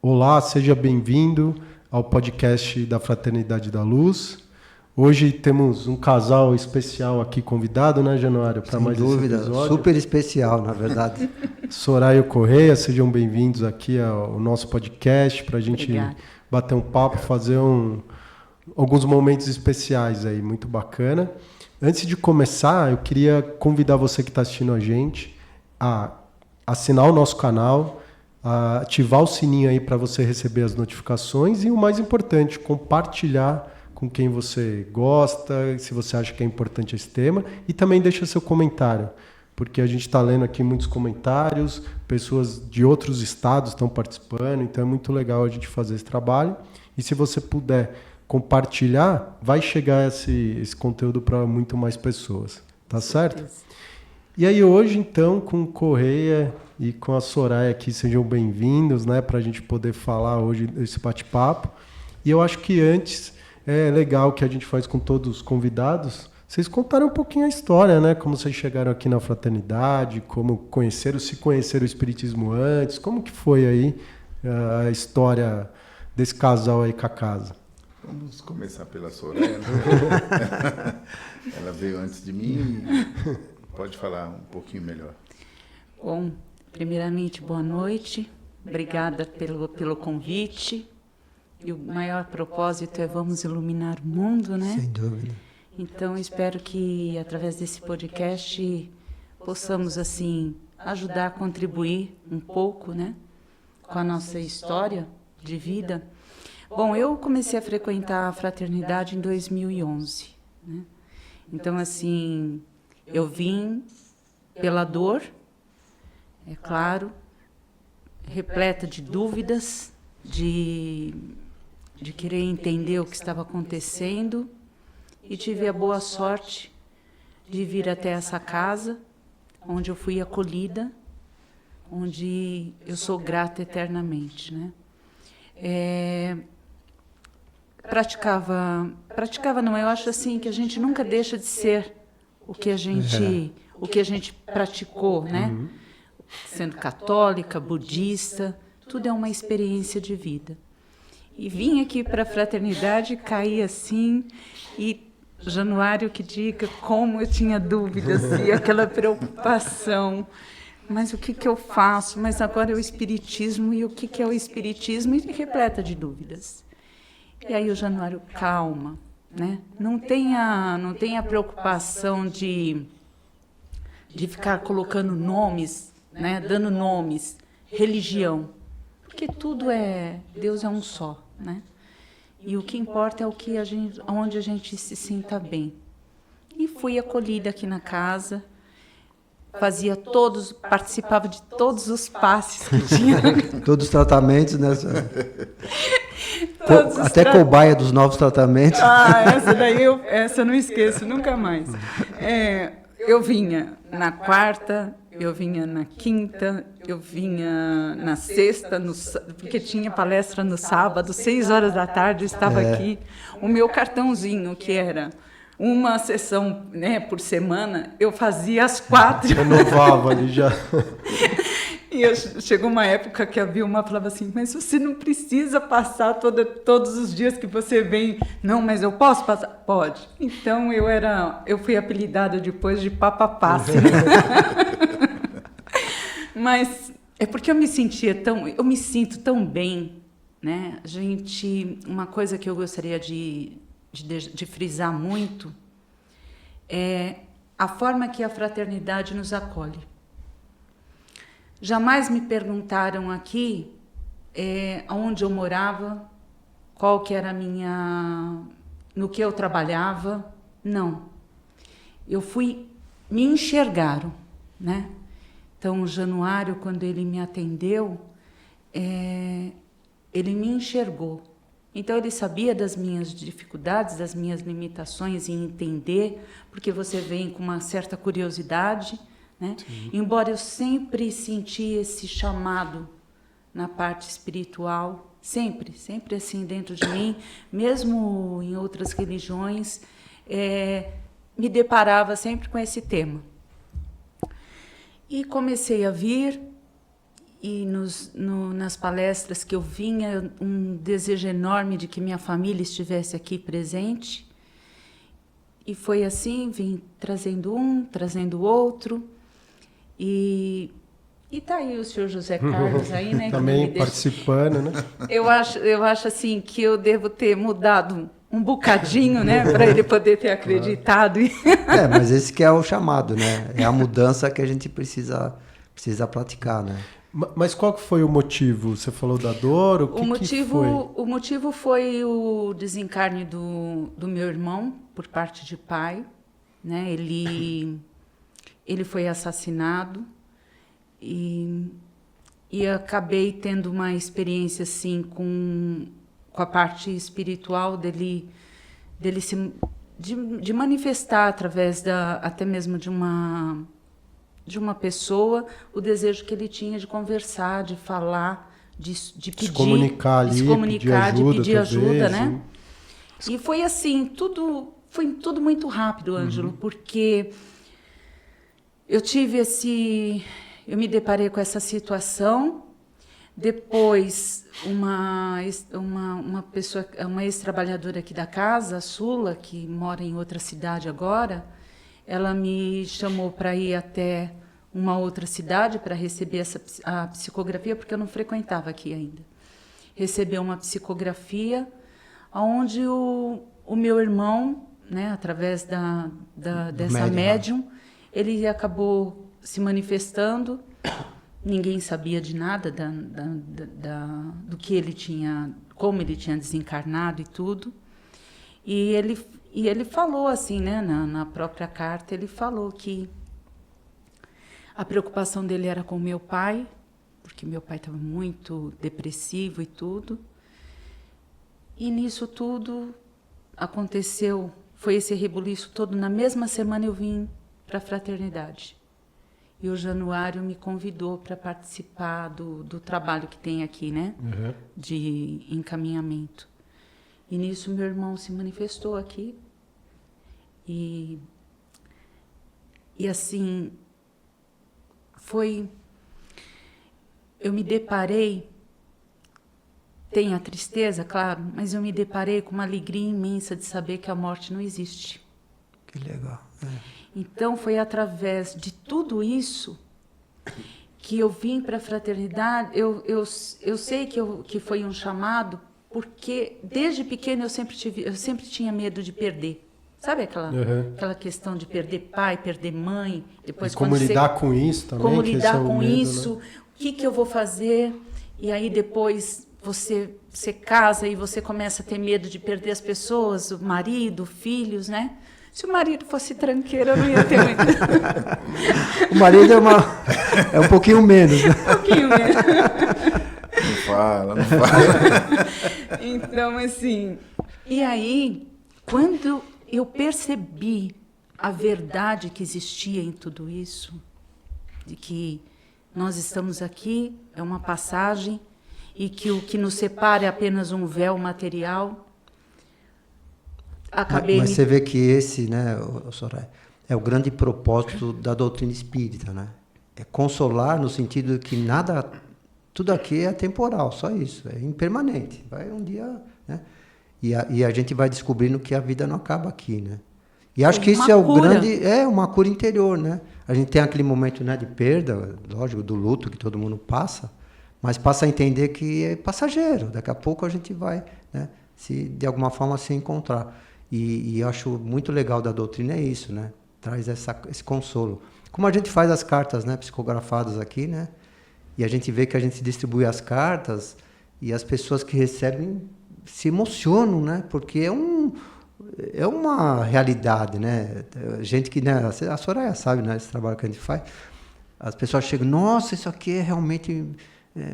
Olá, seja bem-vindo ao podcast da Fraternidade da Luz. Hoje temos um casal especial aqui convidado, né, Januário, para mais esse episódio. Sem dúvida, super especial, na verdade. Soraya e Correia, sejam bem-vindos aqui ao nosso podcast para a gente bater um papo, fazer alguns momentos especiais aí, muito bacana. Antes de começar, eu queria convidar você que está assistindo a gente a assinar o nosso canal, a ativar o sininho aí para você receber as notificações e o mais importante, compartilhar com quem você gosta, se você acha que é importante esse tema, e também deixa seu comentário, porque a gente está lendo aqui muitos comentários, pessoas de outros estados estão participando, então é muito legal a gente fazer esse trabalho. E se você puder compartilhar, vai chegar esse conteúdo para muito mais pessoas, tá certo? E aí hoje, então, com o Correia e com a Soraya aqui, sejam bem-vindos, né, para a gente poder falar hoje desse bate-papo. E eu acho que antes é legal que a gente faz com todos os convidados, vocês contarem um pouquinho a história, né, como vocês chegaram aqui na fraternidade, como se conheceram o Espiritismo antes, como que foi aí a história desse casal aí com a casa. Vamos começar pela Soraya. Ela veio antes de mim. Pode falar um pouquinho melhor. Bom, primeiramente, boa noite. Obrigada pelo convite. E o maior propósito é vamos iluminar o mundo, né? Sem dúvida. Então, espero que, através desse podcast, possamos, assim, ajudar a contribuir um pouco, né? Com a nossa história de vida. Bom, eu comecei a frequentar a fraternidade em 2011, né? Então, assim, eu vim pela dor, é claro, repleta de dúvidas, de querer entender o que estava acontecendo, e tive a boa sorte de vir até essa casa, onde eu fui acolhida, onde eu sou grata eternamente, né? Praticava não, eu acho assim que a gente nunca deixa de ser o que a gente praticou, né? Uhum. Sendo católica, budista, tudo é uma experiência de vida. E vim aqui para a fraternidade, caí assim, e Januário que diga como eu tinha dúvidas e aquela preocupação. Mas o que eu faço? Mas agora é o Espiritismo, e o que é o Espiritismo? E repleta de dúvidas. E aí o Januário, calma, né? Não tenha preocupação de ficar colocando nomes, né? Dando nomes, religião, porque tudo Deus é um só, né? E o que importa é onde a gente se sinta bem. E fui acolhida aqui na casa, participava de todos os passes que tinha. Todos os tratamentos, né? Até cobaia dos novos tratamentos. Essa eu não esqueço nunca mais. Eu vinha na quarta, eu vinha na quinta, eu vinha na sexta, porque tinha palestra no sábado, 6 horas da tarde eu estava aqui. O meu cartãozinho, que era uma sessão, né, por semana, eu fazia as 4. Renovava ali já. E chegou uma época que a Vilma falava assim, mas você não precisa passar todos os dias que você vem. Não, mas eu posso passar? Pode. Então, eu fui apelidada depois de Papa Passe. Mas é porque eu me sinto tão bem, né? Uma coisa que eu gostaria de frisar muito é a forma que a fraternidade nos acolhe. Jamais me perguntaram aqui onde eu morava, qual que era no que eu trabalhava. Não. Me enxergaram, né? Então, o Januário, quando ele me atendeu, ele me enxergou. Então, ele sabia das minhas dificuldades, das minhas limitações em entender, porque você vem com uma certa curiosidade, né? Embora eu sempre senti esse chamado na parte espiritual, sempre assim dentro de mim, mesmo em outras religiões, me deparava sempre com esse tema. E comecei a vir, e nas palestras que eu vinha, um desejo enorme de que minha família estivesse aqui presente. E foi assim, vim trazendo um, trazendo outro. E tá aí o senhor José Carlos aí, né? Também participando, né? Eu acho assim que eu devo ter mudado um bocadinho, né, para ele poder ter acreditado. Mas esse que é o chamado, né? É a mudança que a gente precisa praticar, né? Mas qual que foi o motivo? Você falou da dor? Que foi? O motivo foi o desencarne do meu irmão por parte de pai, né? Ele foi assassinado e acabei tendo uma experiência assim com a parte espiritual de manifestar através até mesmo de uma pessoa o desejo que ele tinha de conversar, de falar, de pedir, se comunicar ali, de pedir ajuda, talvez, né? E foi assim, foi tudo muito rápido, Ângelo, porque eu me deparei com essa situação. Depois, uma pessoa, uma ex-trabalhadora aqui da casa, a Sula, que mora em outra cidade agora, ela me chamou para ir até uma outra cidade para receber a psicografia, porque eu não frequentava aqui ainda. Recebeu uma psicografia, onde o meu irmão, né, através dessa médium, ele acabou se manifestando. Ninguém sabia de nada do que ele tinha, como ele tinha desencarnado e tudo. E ele falou assim, né, na própria carta, ele falou que a preocupação dele era com meu pai, porque meu pai estava muito depressivo e tudo. E nisso tudo aconteceu, foi esse rebuliço todo. Na mesma semana eu vim para a fraternidade. E o Januário me convidou para participar do trabalho que tem aqui, né? Uhum. De encaminhamento. E nisso meu irmão se manifestou aqui. E assim, eu me deparei, tem a tristeza, claro, mas eu me deparei com uma alegria imensa de saber que a morte não existe. Que legal. Então, foi através de tudo isso que eu vim para a fraternidade. Eu sei que foi um chamado, porque desde pequena eu sempre tinha medo de perder. Sabe aquela questão de perder pai, perder mãe? Depois, e como lidar com isso também? Como lidar com medo, isso? Né? O que eu vou fazer? E aí depois você casa e você começa a ter medo de perder as pessoas, o marido, filhos, né? Se o marido fosse tranqueiro, eu não ia ter muito. O marido é um pouquinho menos. Né? Um pouquinho menos. Não fala. Então, assim... E aí, quando eu percebi a verdade que existia em tudo isso, de que nós estamos aqui, é uma passagem, e que o que nos separa é apenas um véu material... Mas você vê que esse, né, Soraya, é o grande propósito da doutrina espírita, né? É consolar no sentido de que tudo aqui é temporal, só isso, é impermanente. Vai um dia, né? E a gente vai descobrindo que a vida não acaba aqui, né? E acho que isso é o grande, uma cura interior, né? A gente tem aquele momento, né, de perda, lógico, do luto que todo mundo passa, mas passa a entender que é passageiro. Daqui a pouco a gente vai, né, de alguma forma se encontrar. E eu acho muito legal da doutrina é isso, né? Traz esse consolo. Como a gente faz as cartas, né, psicografadas aqui, né? E a gente vê que a gente distribui as cartas e as pessoas que recebem se emocionam, né? Porque é uma realidade, né? Gente que, né, a Soraya sabe, né, esse trabalho que a gente faz. As pessoas chegam, nossa, isso aqui é realmente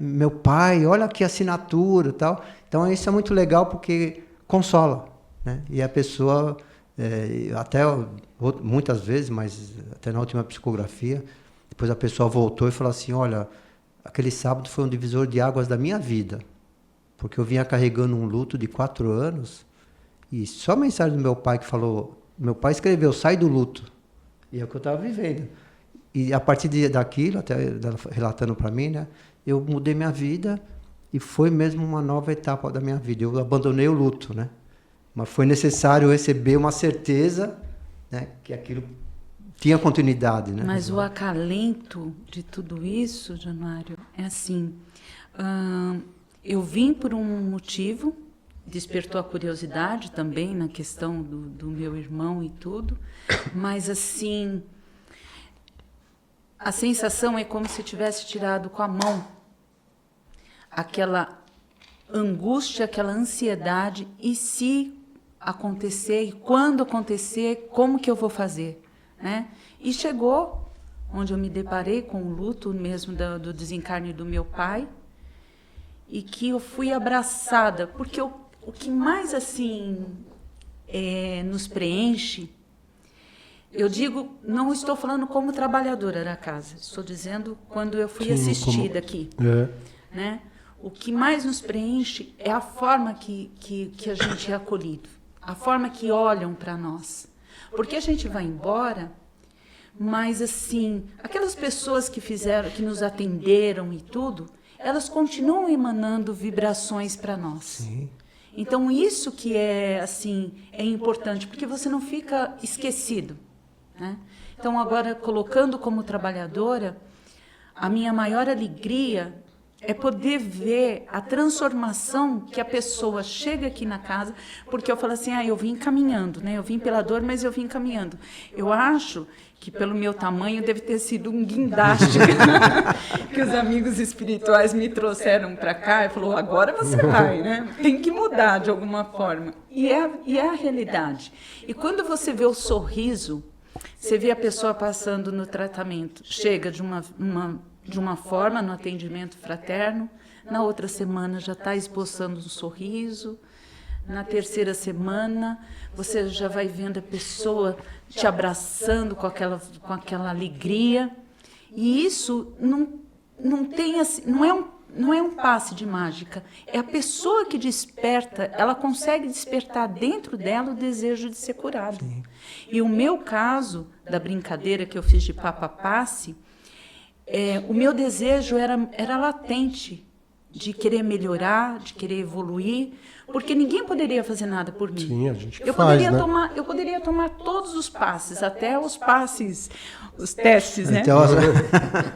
meu pai, olha aqui a assinatura e tal. Então isso é muito legal porque consola. Né? E a pessoa, até muitas vezes, mas até na última psicografia, depois a pessoa voltou e falou assim, olha, aquele sábado foi um divisor de águas da minha vida, porque eu vinha carregando um luto de 4 anos, e só a mensagem do meu pai que falou, meu pai escreveu, sai do luto, e é o que eu estava vivendo. E a partir daquilo, até ela relatando para mim, né, eu mudei minha vida e foi mesmo uma nova etapa da minha vida. Eu abandonei o luto, né? Mas foi necessário receber uma certeza, né, que aquilo tinha continuidade, né? Mas o acalento de tudo isso, Januário, é assim, eu vim por um motivo, despertou a curiosidade também na questão do meu irmão e tudo, mas assim, a sensação é como se tivesse tirado com a mão aquela angústia, aquela ansiedade, e se acontecer, e quando acontecer, como que eu vou fazer? Né? E chegou onde eu me deparei com o luto mesmo do desencarne do meu pai, e que eu fui abraçada, porque o que mais assim nos preenche, eu digo, não estou falando como trabalhadora da casa, estou dizendo quando eu fui assistida aqui, né? O que mais nos preenche é a forma que a gente é acolhido, a forma que olham para nós. Porque a gente vai embora, mas assim, aquelas pessoas que nos atenderam e tudo, elas continuam emanando vibrações para nós. Sim. Então isso que é assim, é importante, porque você não fica esquecido, né? Então agora, colocando como trabalhadora, a minha maior alegria é poder ver a transformação que a pessoa chega aqui na casa, porque eu falo assim, eu vim caminhando, né? Eu vim pela dor, mas eu vim caminhando. Eu acho que pelo meu tamanho deve ter sido um guindaste que os amigos espirituais me trouxeram para cá e falou, agora você vai, né? Tem que mudar de alguma forma. E é a realidade. E quando você vê o sorriso, você vê a pessoa passando no tratamento, chega de uma forma no atendimento fraterno, na outra semana já está esboçando um sorriso, na terceira semana você já vai vendo a pessoa te abraçando com aquela alegria, e isso não tem assim, não é um passe de mágica, é a pessoa que desperta, ela consegue despertar dentro dela o desejo de ser curada. Sim. E o meu caso, da brincadeira que eu fiz de papa-passe, o meu desejo era latente, de querer melhorar, de querer evoluir, porque ninguém poderia fazer nada por mim. Sim, a gente eu faz, poderia né? Eu poderia tomar todos os passes, até os passes, os testes, né? Então,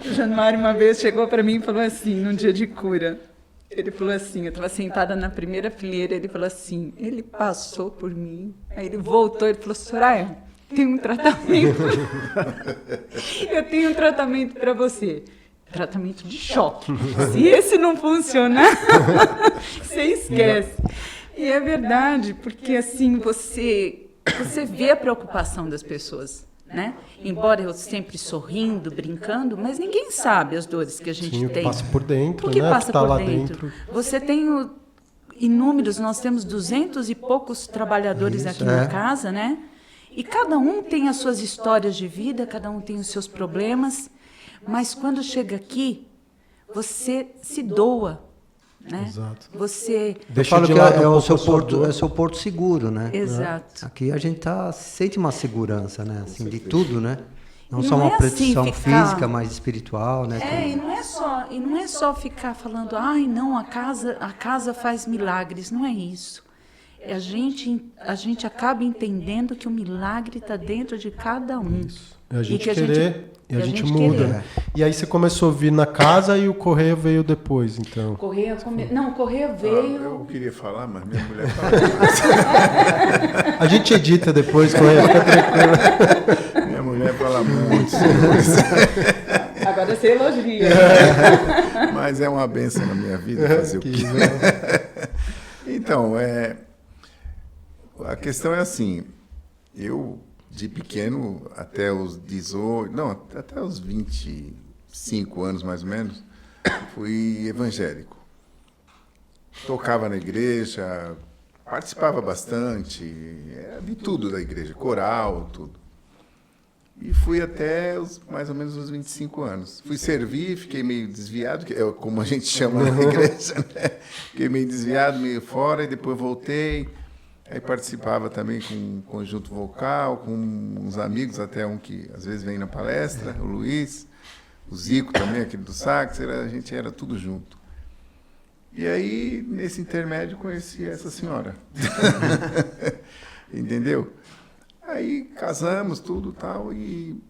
O Januário uma vez chegou para mim e falou assim, num dia de cura, ele falou assim, eu estava sentada na primeira fileira, ele falou assim, ele passou por mim, aí ele voltou, ele falou, Soraya, tem um tratamento, eu tenho um tratamento para você. Tratamento de choque. Se esse não funcionar, você esquece. E é verdade, porque assim você vê a preocupação das pessoas, né? Embora eu sempre sorrindo, brincando, mas ninguém sabe as dores que a gente tem. O que passa por dentro, o que né? passa que tá por lá dentro. Você tem inúmeros, nós temos 200 e poucos trabalhadores aqui na casa, né? E cada um tem as suas histórias de vida, cada um tem os seus problemas. Mas quando chega aqui, você se doa, né? Exato. Você Deixa de que lado é um o pouco seu porto seguro, né? Exato. Aqui a gente sente uma segurança, né? Assim, de tudo, né? Não E só não uma é assim proteção ficar- física, mas espiritual, né? e não é só ficar falando, ai, não, a casa faz milagres, não é isso. A gente acaba entendendo que o milagre está dentro de cada um. É a gente que querer e a gente muda. querer. Né? E aí você começou a vir na casa e o correio veio depois, então. O Correia veio... Eu queria falar, mas minha mulher fala. A gente edita depois, correio, fica tranquilo. Minha mulher fala muito. Agora você elogia. Mas é uma benção na minha vida fazer o quê? Então, a questão é assim, eu de pequeno até os 18, não, até os 25 anos mais ou menos, fui evangélico. Tocava na igreja, participava bastante, de tudo da igreja, coral, tudo. E fui até mais ou menos os 25 anos. Fui servir, fiquei meio desviado, que é como a gente chama na igreja, né? Fiquei meio desviado, meio fora, e depois voltei. Aí participava também com um conjunto vocal, com uns amigos, até um que às vezes vem na palestra, o Luiz. o Zico também, aquele do sax, a gente era tudo junto. E aí, nesse intermédio, conheci essa senhora. Entendeu? Aí casamos, tudo tal, e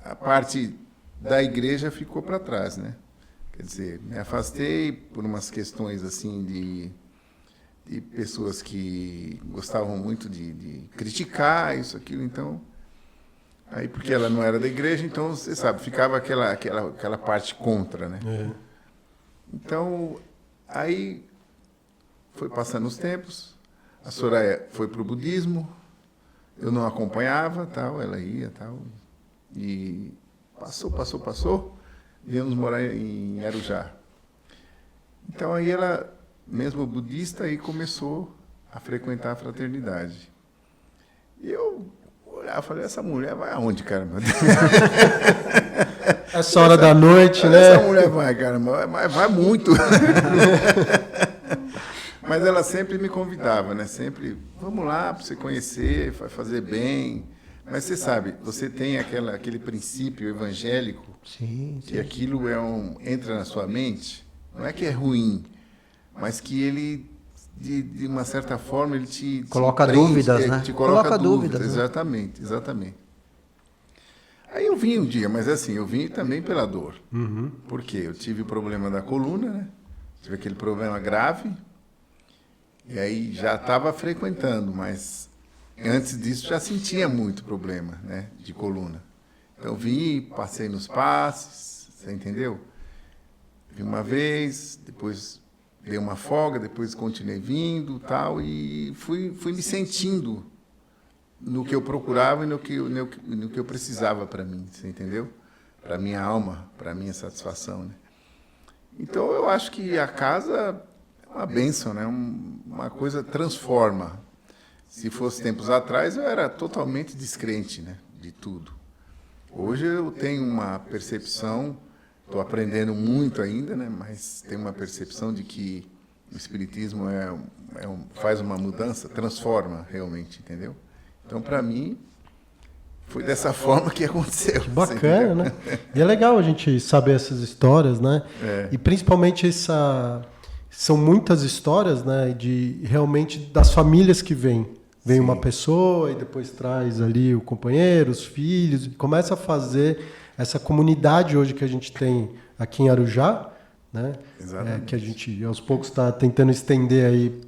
a parte da igreja ficou para trás, né? Quer dizer, me afastei por umas questões assim de pessoas que gostavam muito de criticar isso, aquilo, então... Aí, porque ela não era da igreja, então, você sabe, ficava aquela parte contra, né? Então, aí foi passando os tempos, a Soraya foi para o budismo, eu não acompanhava, tal, ela ia, tal, e passou, viemos morar em Arujá. Então, aí ela, mesmo budista, aí começou a frequentar a fraternidade. E eu olhava e falei, essa mulher vai aonde, caramba? Essa hora da noite, né? Essa mulher vai, caramba, vai muito. Mas ela sempre me convidava, né? Sempre, vamos lá para você conhecer, vai fazer bem. Mas você sabe, você tem aquele princípio evangélico, Sim. que aquilo entra na sua mente, não é que é ruim, mas que ele, de uma certa forma, ele te Coloca prende, dúvidas, né? Te coloca dúvidas, né? exatamente. Aí eu vim um dia, mas assim, eu vim também pela dor. Por quê? Eu tive o problema da coluna, né? Tive aquele problema grave, e aí já estava frequentando, mas antes disso já sentia muito problema, né, de coluna. Então vim, passei nos passes, você entendeu? Vim uma vez, depois dei uma folga, depois continuei vindo, tal, e fui me sentindo no que eu procurava e no que eu precisava para mim, você entendeu? Para minha alma, para minha satisfação, né? Então eu acho que a casa é uma bênção, né? Uma coisa transforma. Se fosse tempos atrás, eu era totalmente descrente, né, de tudo. Hoje eu tenho uma percepção, estou aprendendo muito ainda, né, mas tenho uma percepção de que o Espiritismo faz uma mudança, transforma realmente, entendeu? Então, para mim, foi dessa forma que aconteceu. Que bacana, né? E é legal a gente saber essas histórias, né? E principalmente são muitas histórias, né, de realmente das famílias que vêm. Vem uma pessoa e depois traz ali o companheiro, os filhos, e começa a fazer essa comunidade hoje que a gente tem aqui em Arujá, né? Que a gente aos poucos está tentando estender aí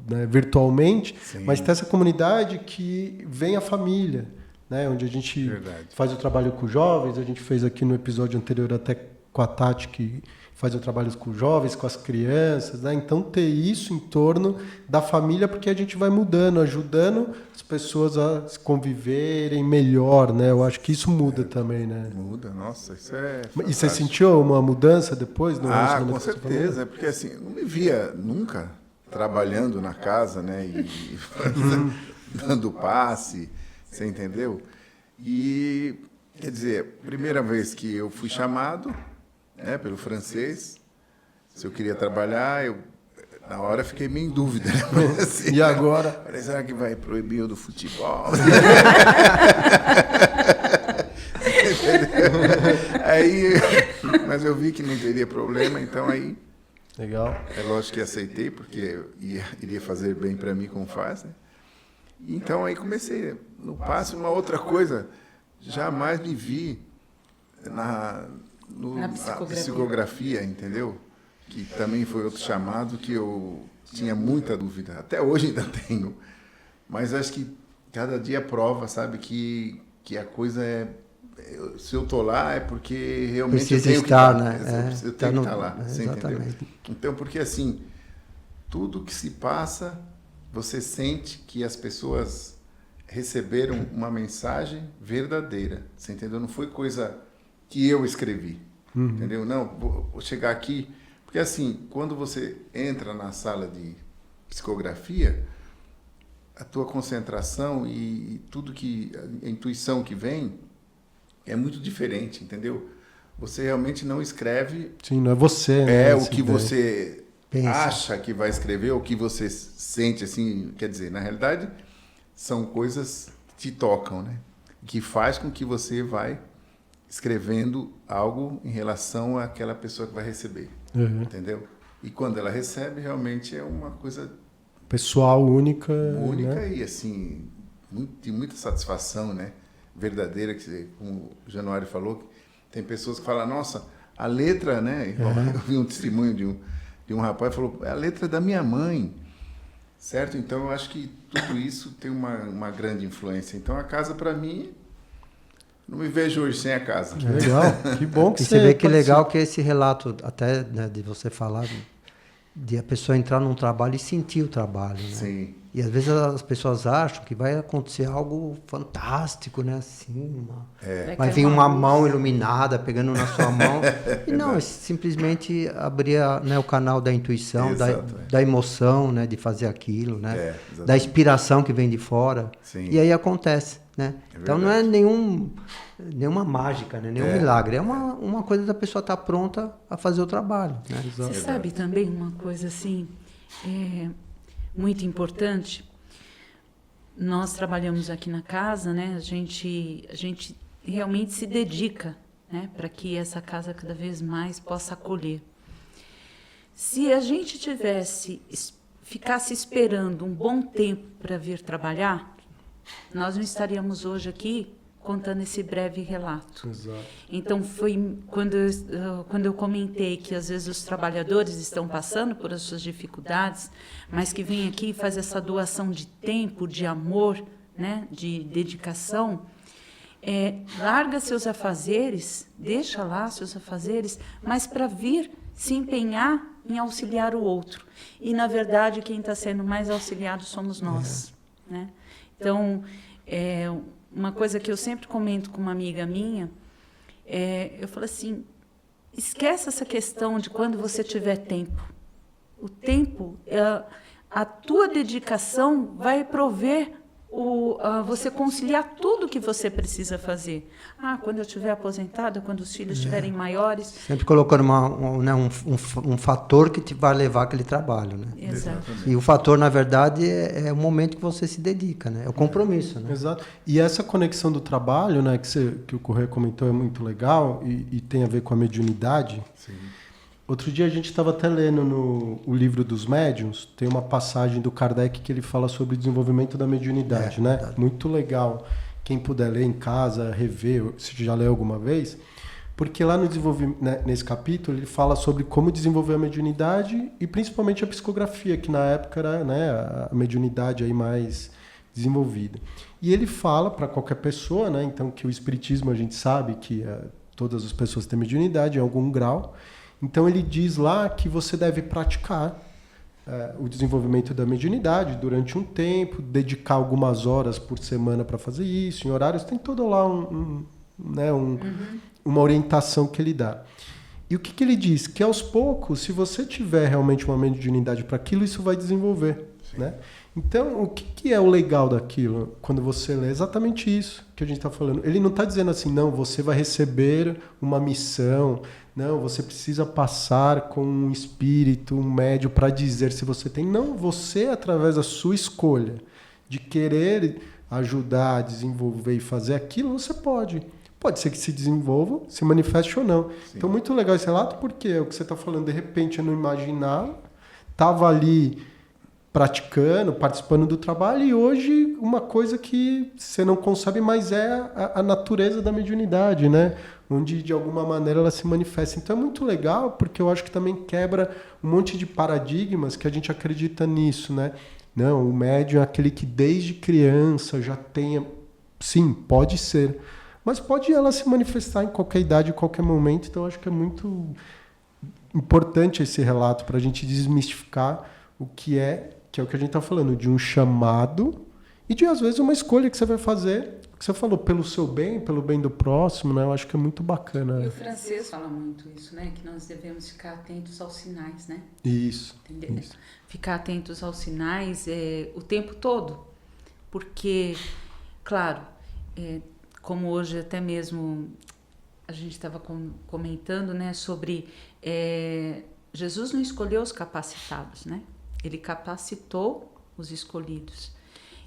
né, virtualmente, mas tem essa comunidade que vem a família, né? Onde a gente faz o trabalho com jovens, a gente fez aqui no episódio anterior até com a Tati, que faz o trabalho com jovens, com as crianças, né? Então ter isso em torno da família, porque a gente vai mudando, ajudando as pessoas a se conviverem melhor, né? Eu acho que isso muda também, né? Muda, nossa, isso é fantástico. E você sentiu uma mudança depois? Com certeza, porque assim, eu não me via nunca trabalhando na casa, né? E dando passe, você entendeu? E, quer dizer, primeira vez que eu fui chamado, né, pelo francês, se eu queria trabalhar, na hora fiquei meio em dúvida. Né? Assim, e agora? Falei, será que vai proibir o do futebol? Aí, mas eu vi que não teria problema, então aí... Legal. É lógico que aceitei, porque iria fazer bem para mim como faz, né? Então aí comecei, no passe, uma outra coisa, jamais me vi na psicografia, entendeu? Que também foi outro chamado que eu tinha muita dúvida. Até hoje ainda tenho. Mas acho que cada dia prova, sabe, que a coisa se eu estou lá é porque realmente precisa eu tenho estar, que estar, né? Eu tenho que estar lá, você exatamente. entendeu? Então, porque assim, tudo que se passa, você sente que as pessoas receberam uma mensagem verdadeira, você entendeu? Não foi coisa que eu escrevi, entendeu? Não, vou chegar aqui... Porque, assim, quando você entra na sala de psicografia, a tua concentração e tudo que... a intuição que vem é muito diferente, entendeu? Você realmente não escreve... Sim, não é você, né? É o que ideia. você Pensa. acha que vai escrever, o que você sente, assim... Quer dizer, na realidade, são coisas que te tocam, né? Que faz com que você vai escrevendo algo em relação àquela pessoa que vai receber, entendeu? E quando ela recebe, realmente é uma coisa pessoal, única, né? E assim, de muita satisfação, né? Verdadeira, que como o Januário falou, tem pessoas que falam, nossa, a letra, né? Eu vi um testemunho de um rapaz que falou, é a letra da minha mãe, certo? Então eu acho que tudo isso tem uma grande influência. Então a casa, para mim, não me vejo hoje sem a casa. Legal, que bom que você vê que legal que esse relato, até, né, de você falar, de a pessoa entrar num trabalho e sentir o trabalho, né? Sim. E às vezes as pessoas acham que vai acontecer algo fantástico, né? Assim, vai vir uma mão iluminada pegando na sua mão. E não, é simplesmente abrir né, o canal da intuição, da emoção, né, de fazer aquilo, né? Da inspiração que vem de fora. Sim. E aí acontece, né? Então não é nenhuma mágica, né? Nenhum milagre. É uma coisa da pessoa estar pronta a fazer o trabalho. Né? Você sabe também uma coisa assim, muito importante? Nós trabalhamos aqui na casa, né? A gente realmente se dedica, né? Para que essa casa cada vez mais possa acolher. Se a gente ficasse esperando um bom tempo para vir trabalhar, nós não estaríamos hoje aqui contando esse breve relato. Exato. Então, foi quando eu comentei que, às vezes, os trabalhadores estão passando por as suas dificuldades, mas que vêm aqui e fazem essa doação de tempo, de amor, né, de dedicação, larga seus afazeres, deixa lá seus afazeres, mas para vir se empenhar em auxiliar o outro. E, na verdade, quem está sendo mais auxiliado somos nós. Né? Então, uma coisa que eu sempre comento com uma amiga minha, eu falo assim, esquece essa questão de quando você tiver tempo. O tempo, a tua dedicação vai prover você conciliar tudo que você precisa fazer. Quando eu estiver aposentada, quando os filhos estiverem maiores. Sempre colocando um fator que te vai levar aquele trabalho, né? Exato. E o fator, na verdade, é o momento que você se dedica, né? É o compromisso, né? Exato. E essa conexão do trabalho, né, que o Corrêa comentou, é muito legal e tem a ver com a mediunidade. Sim. Outro dia a gente estava até lendo o livro dos médiuns, tem uma passagem do Kardec que ele fala sobre o desenvolvimento da mediunidade, né? Verdade. Muito legal. Quem puder ler em casa, rever, se já leu alguma vez, porque lá no nesse capítulo ele fala sobre como desenvolver a mediunidade e principalmente a psicografia, que na época era, né, a mediunidade aí mais desenvolvida. E ele fala para qualquer pessoa, né, então que o espiritismo a gente sabe que todas as pessoas têm mediunidade em algum grau. Então ele diz lá que você deve praticar o desenvolvimento da mediunidade durante um tempo, dedicar algumas horas por semana para fazer isso, em horários, tem todo lá uma orientação que ele dá. E o que ele diz? Que aos poucos, se você tiver realmente uma mediunidade para aquilo, isso vai desenvolver. Né? Então, o que é o legal daquilo? Quando você lê, é exatamente isso que a gente está falando. Ele não está dizendo assim, não, você vai receber uma missão, não, você precisa passar com um espírito, um médium para dizer se você tem. Não, você, através da sua escolha de querer ajudar, desenvolver e fazer aquilo, você pode. Pode ser que se desenvolva, se manifeste ou não. Sim. Então, muito legal esse relato, porque é o que você está falando, de repente eu não imaginava, estava ali praticando, participando do trabalho, e hoje uma coisa que você não concebe, mas é a natureza da mediunidade, né? Onde de alguma maneira ela se manifesta. Então é muito legal, porque eu acho que também quebra um monte de paradigmas que a gente acredita nisso, né? Não, o médium é aquele que desde criança já tenha... Sim, pode ser, mas pode ela se manifestar em qualquer idade, em qualquer momento. Então eu acho que é muito importante esse relato para a gente desmistificar o que é o que a gente está falando, de um chamado e de, às vezes, uma escolha que você vai fazer, que você falou, pelo seu bem, pelo bem do próximo, né? Eu acho que é muito bacana. E o francês fala muito isso, né? Que nós devemos ficar atentos aos sinais, né? Isso. Entendeu? Isso. Ficar atentos aos sinais o tempo todo. Porque, claro, como hoje até mesmo a gente estava comentando, né? Sobre Jesus não escolheu os capacitados, né? Ele capacitou os escolhidos.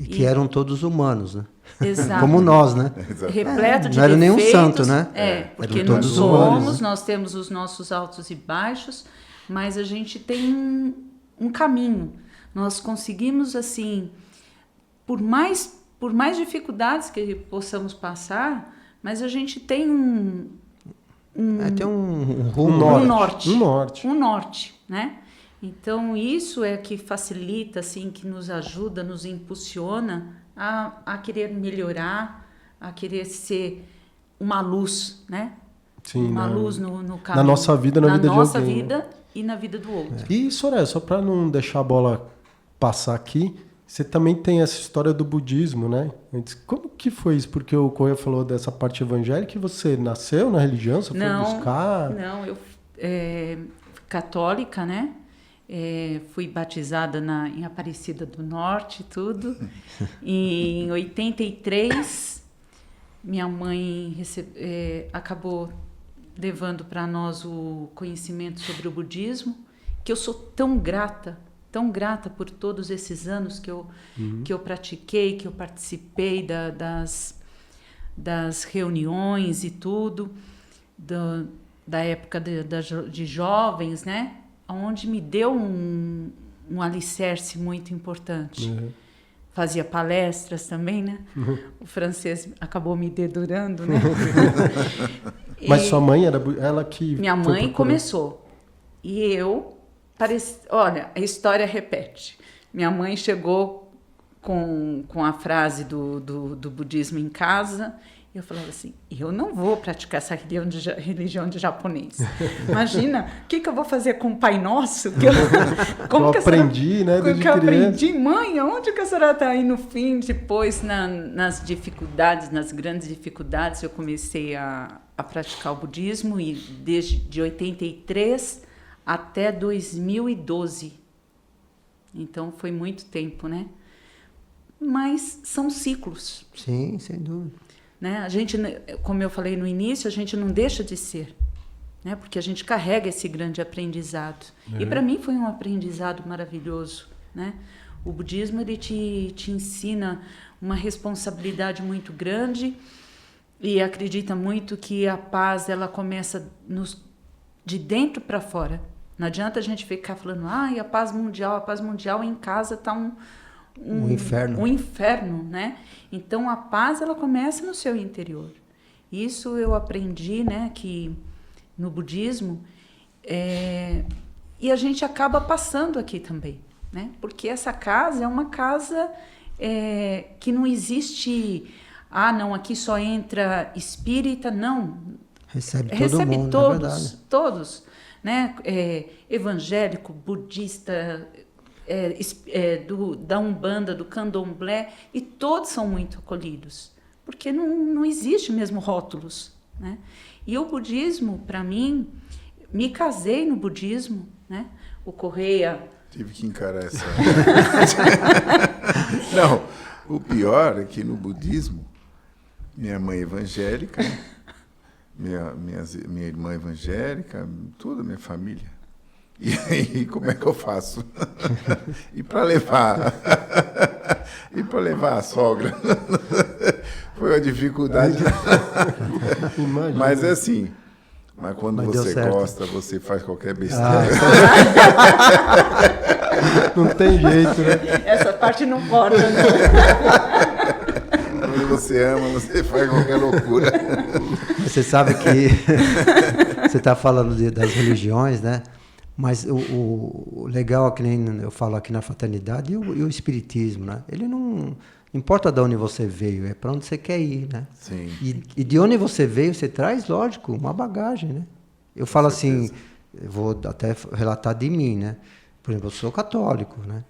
E que eram todos humanos, né? Exato. Como nós, né? Repleto de não era nenhum defeitos, santo, né? Porque Eram nós todos somos, humanos, né? nós temos os nossos altos e baixos, mas a gente tem um caminho. Nós conseguimos, assim, por mais dificuldades que possamos passar, mas a gente tem tem um rumo. Um norte, né? Então, isso é que facilita, assim, que nos ajuda, nos impulsiona a querer melhorar, a querer ser uma luz, né? Sim, uma luz no caminho. Na nossa vida, na vida de alguém. Na nossa vida e na vida do outro. E, Soraya, só para não deixar a bola passar aqui, você também tem essa história do budismo, né? Como que foi isso? Porque o Correia falou dessa parte evangélica, e você nasceu na religião? Você foi buscar? Não, eu católica, né? Fui batizada em Aparecida do Norte, tudo. E em 83, minha mãe acabou levando para nós o conhecimento sobre o budismo, que eu sou tão grata por todos esses anos que eu pratiquei, que eu participei das reuniões e tudo, da época de jovens, né? Onde me deu um alicerce muito importante. Uhum. Fazia palestras também, né? Uhum. O francês acabou me dedurando, né? Mas sua mãe era ela que... Minha mãe começou. E eu... Olha, a história repete. Minha mãe chegou com a frase do budismo em casa. E eu falava assim, eu não vou praticar essa religião de japonês. Imagina, o que eu vou fazer com o Pai Nosso? Como eu aprendi, né? Desde criança. Aprendi, mãe, aonde que a senhora está aí no fim? Depois, nas dificuldades, nas grandes dificuldades, eu comecei a praticar o budismo, e desde 83 até 2012. Então, foi muito tempo, né? Mas são ciclos. Sim, sem dúvida. Né? A gente, como eu falei no início, a gente não deixa de ser, né? Porque a gente carrega esse grande aprendizado. E para mim foi um aprendizado maravilhoso, né? O budismo, ele te ensina uma responsabilidade muito grande, e acredita muito que a paz, ela começa de dentro para fora. Não adianta a gente ficar falando, a paz mundial, em casa está um inferno, né? Então, a paz, ela começa no seu interior. Isso eu aprendi, né, que no budismo, e a gente acaba passando aqui também, né? Porque essa casa é uma casa que não existe, não, aqui só entra espírita, não. Recebe todo mundo, todos, né? Evangélico, budista, da Umbanda, do Candomblé, e todos são muito acolhidos, porque não existe mesmo rótulos, né? E o budismo, para mim, me casei no budismo, né? O Correia... Tive que encarar essa... Não, o pior é que no budismo, minha mãe evangélica, minha irmã evangélica, toda a minha família. E aí, como é que eu faço? E para levar a sogra? Foi uma dificuldade. Imagina. Mas é assim, quando você gosta, você faz qualquer besteira. Não tem jeito, né? Essa parte não corta, né? Quando você ama, você faz qualquer loucura. Você sabe que você está falando das religiões, né? Mas o legal, que nem eu falo aqui na fraternidade, e o espiritismo, né? Ele não importa de onde você veio, é para onde você quer ir, né? Sim. E de onde você veio, você traz, lógico, uma bagagem, né? Eu falo assim, eu vou até relatar de mim, né? Por exemplo, eu sou católico, né?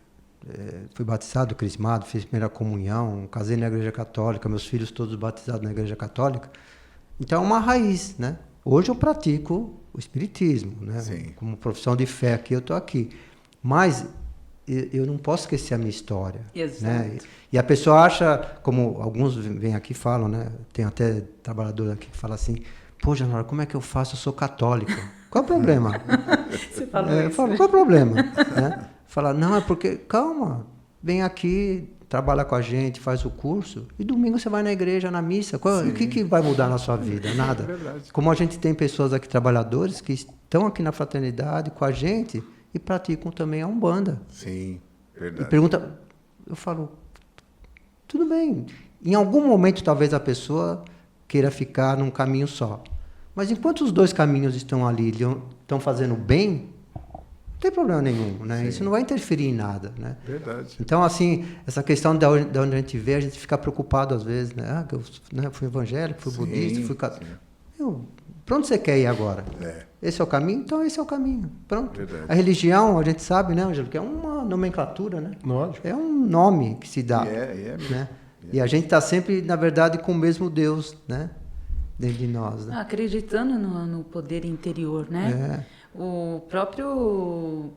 Fui batizado, crismado, fiz primeira comunhão, casei na igreja católica, meus filhos todos batizados na igreja católica. Então é uma raiz, né? Hoje eu pratico o espiritismo, né? Sim. Como profissão de fé aqui, eu estou aqui. Mas eu não posso esquecer a minha história. Exato. Né? E a pessoa acha, como alguns vêm aqui e falam, né? Tem até trabalhador aqui que fala assim, pô, Janora, como é que eu faço? Eu sou católico. Qual é o problema? Você falou eu isso, falo, né? qual é o problema? Né? Fala, não, é porque, calma, vem aqui, trabalha com a gente, faz o curso, e domingo você vai na igreja, na missa. O que vai mudar na sua vida? Nada. É verdade. Como a gente tem pessoas aqui, trabalhadores, que estão aqui na fraternidade com a gente e praticam também a Umbanda. Sim, E verdade. pergunta, eu falo, tudo bem. Em algum momento, talvez a pessoa queira ficar num caminho só. Mas enquanto os dois caminhos estão ali, estão fazendo bem, não tem problema nenhum, né? Isso não vai interferir em nada, né? Verdade. Então, assim, essa questão de onde a gente vê, a gente fica preocupado às vezes, né? Ah, eu fui evangélico, fui budista, fui católico. Para onde você quer ir agora? Esse é o caminho? Então esse é o caminho. Pronto. Verdade. A religião, a gente sabe, né, Ângelo, que é uma nomenclatura, né? Lógico. É um nome que se dá. Né? E a gente está sempre, na verdade, com o mesmo Deus, né? Dentro de nós. Né? Acreditando no poder interior, né? O próprio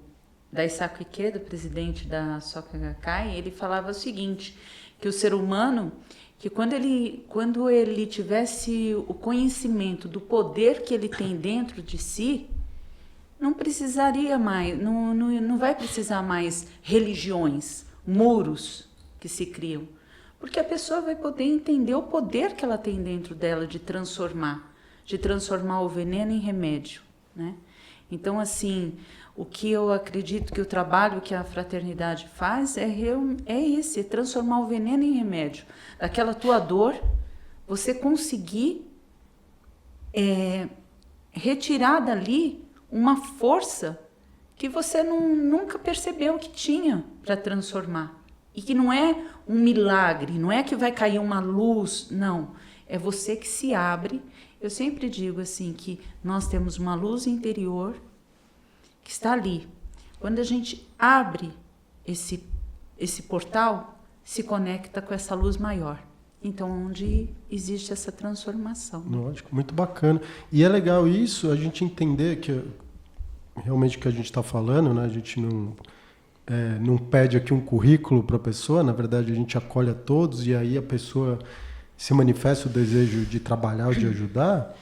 Daisaku Ikeda, presidente da Soka Gakkai, ele falava o seguinte, que o ser humano, que quando ele tivesse o conhecimento do poder que ele tem dentro de si, não precisaria mais, não vai precisar mais religiões, muros que se criam. Porque a pessoa vai poder entender o poder que ela tem dentro dela de transformar o veneno em remédio, né? Então, assim, o que eu acredito que o trabalho que a fraternidade faz é transformar o veneno em remédio. Daquela tua dor, você conseguir retirar dali uma força que você nunca percebeu que tinha para transformar. E que não é um milagre, não é que vai cair uma luz, não. É você que se abre. Eu sempre digo assim, que nós temos uma luz interior que está ali. Quando a gente abre esse portal, se conecta com essa luz maior. Então, onde existe essa transformação. Lógico, muito bacana. E é legal isso, a gente entender que realmente o que a gente está falando, né? A gente não pede aqui um currículo para a pessoa, na verdade a gente acolhe a todos e aí a pessoa se manifesta o desejo de trabalhar ou de ajudar.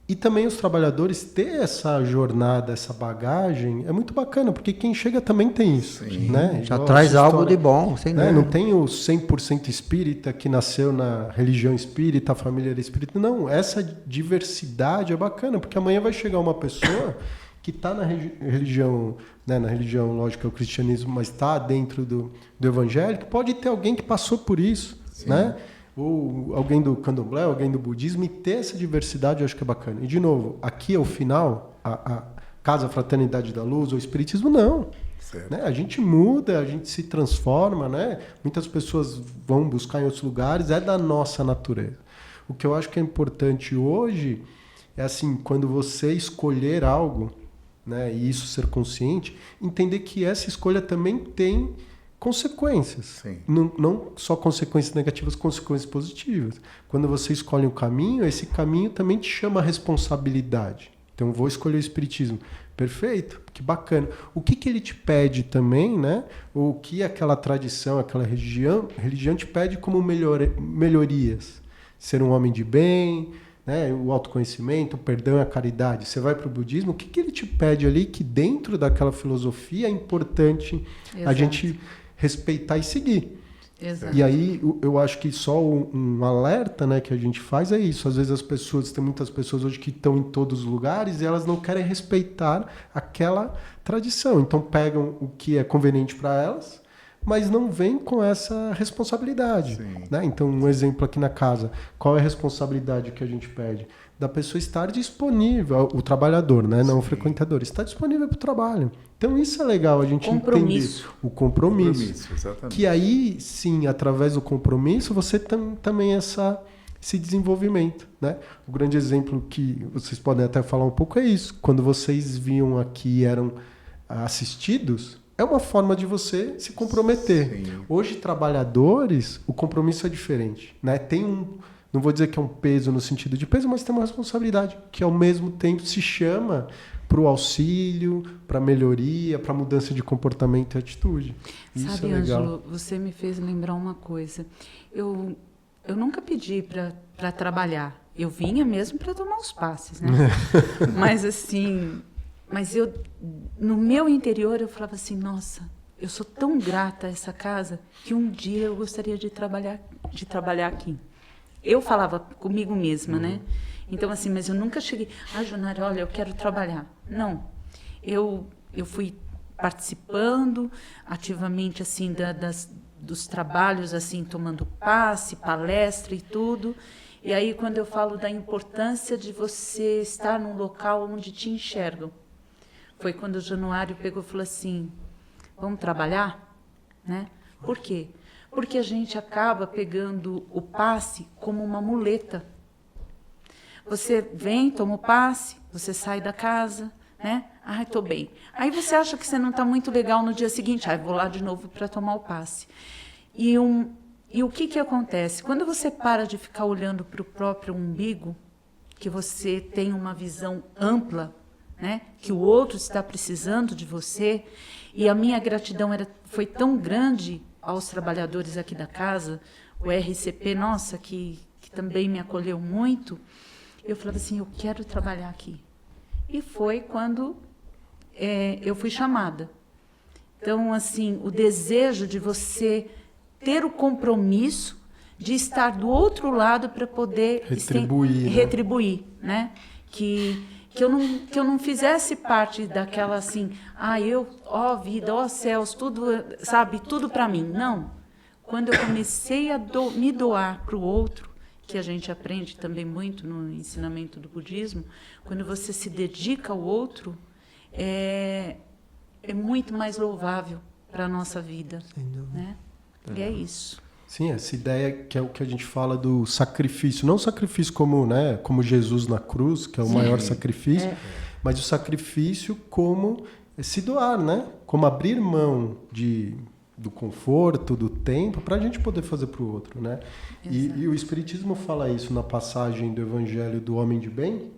E também os trabalhadores ter essa jornada, essa bagagem, é muito bacana, porque quem chega também tem isso. Né? Já traz algo de bom, sem dúvida. Não tem o 100% espírita que nasceu na religião espírita, a família era espírita. Não, essa diversidade é bacana, porque amanhã vai chegar uma pessoa que está na religião, né, na religião, lógico, é o cristianismo, mas está dentro do evangélico, pode ter alguém que passou por isso, né? Ou alguém do candomblé, alguém do budismo, e ter essa diversidade eu acho que é bacana. E, de novo, aqui ao final, a Casa Fraternidade da Luz, ou o Espiritismo, não. Né? A gente muda, a gente se transforma, né? Muitas pessoas vão buscar em outros lugares, é da nossa natureza. O que eu acho que é importante hoje é assim, quando você escolher algo, né, e isso ser consciente, entender que essa escolha também tem consequências. Não só consequências negativas, consequências positivas. Quando você escolhe um caminho, esse caminho também te chama a responsabilidade. Então, vou escolher o Espiritismo. Perfeito, que bacana. O que ele te pede também, né? O que aquela tradição, aquela religião te pede como melhorias? Ser um homem de bem, né? O autoconhecimento, o perdão e a caridade. Você vai para o budismo, o que ele te pede ali que dentro daquela filosofia é importante a gente respeitar e seguir. Exato. E aí eu acho que só um alerta, né, que a gente faz é isso. Às vezes as pessoas, tem muitas pessoas hoje que estão em todos os lugares e elas não querem respeitar aquela tradição. Então pegam o que é conveniente para elas, mas não vem com essa responsabilidade. Né? Então, um exemplo aqui na casa. Qual é a responsabilidade que a gente pede? Da pessoa estar disponível, o trabalhador, né? Não o frequentador, estar disponível para o trabalho. Então, isso é legal a gente entender. O compromisso. Exatamente. Que aí, sim, através do compromisso, você tem também esse desenvolvimento. Né? O grande exemplo que vocês podem até falar um pouco é isso. Quando vocês vinham aqui e eram assistidos, é uma forma de você se comprometer. Sim. Hoje, trabalhadores, o compromisso é diferente. Né? Tem não vou dizer que é um peso no sentido de peso, mas tem uma responsabilidade que, ao mesmo tempo, se chama para o auxílio, para a melhoria, para a mudança de comportamento e atitude. Isso Sabe, é legal. Ângelo, você me fez lembrar uma coisa. Eu nunca pedi para trabalhar. Eu vinha mesmo para tomar os passes, né? Mas assim... Mas no meu interior, eu falava assim, nossa, eu sou tão grata a essa casa que um dia eu gostaria de trabalhar aqui. Eu falava comigo mesma, né? Então, assim, mas eu nunca cheguei... Januária, olha, eu quero trabalhar. Não. Eu fui participando ativamente, assim, dos trabalhos, assim, tomando passe, palestra e tudo. E aí, quando eu falo da importância de você estar num local onde te enxergam, foi quando o Januário pegou e falou assim, vamos trabalhar? Né? Por quê? Porque a gente acaba pegando o passe como uma muleta. Você vem, toma o passe, você sai da casa, né? Ai, estou bem. Aí você acha que você não está muito legal no dia seguinte, vou lá de novo para tomar o passe. E o que acontece? Quando você para de ficar olhando para o próprio umbigo, que você tem uma visão ampla, né? Que o outro está precisando de você, e a minha gratidão foi tão grande aos trabalhadores aqui da casa, o RCP, nossa, que também me acolheu muito, eu falava assim, eu quero trabalhar aqui. E foi quando eu fui chamada. Então, assim, o desejo de você ter o compromisso de estar do outro lado para poder retribuir, né? Que eu não fizesse parte daquela assim, ó vida, ó céus, tudo, sabe, tudo para mim. Não. Quando eu comecei a me doar para o outro, que a gente aprende também muito no ensinamento do budismo, quando você se dedica ao outro, é muito mais louvável para a nossa vida. Sem dúvida. Né? E é isso. Sim, essa ideia que é o que a gente fala do sacrifício. Não o sacrifício como Jesus na cruz, que é o maior sacrifício, mas o sacrifício como se doar, né? Como abrir mão do conforto, do tempo, para a gente poder fazer para o outro, né? E o Espiritismo fala isso na passagem do Evangelho do Homem de Bem,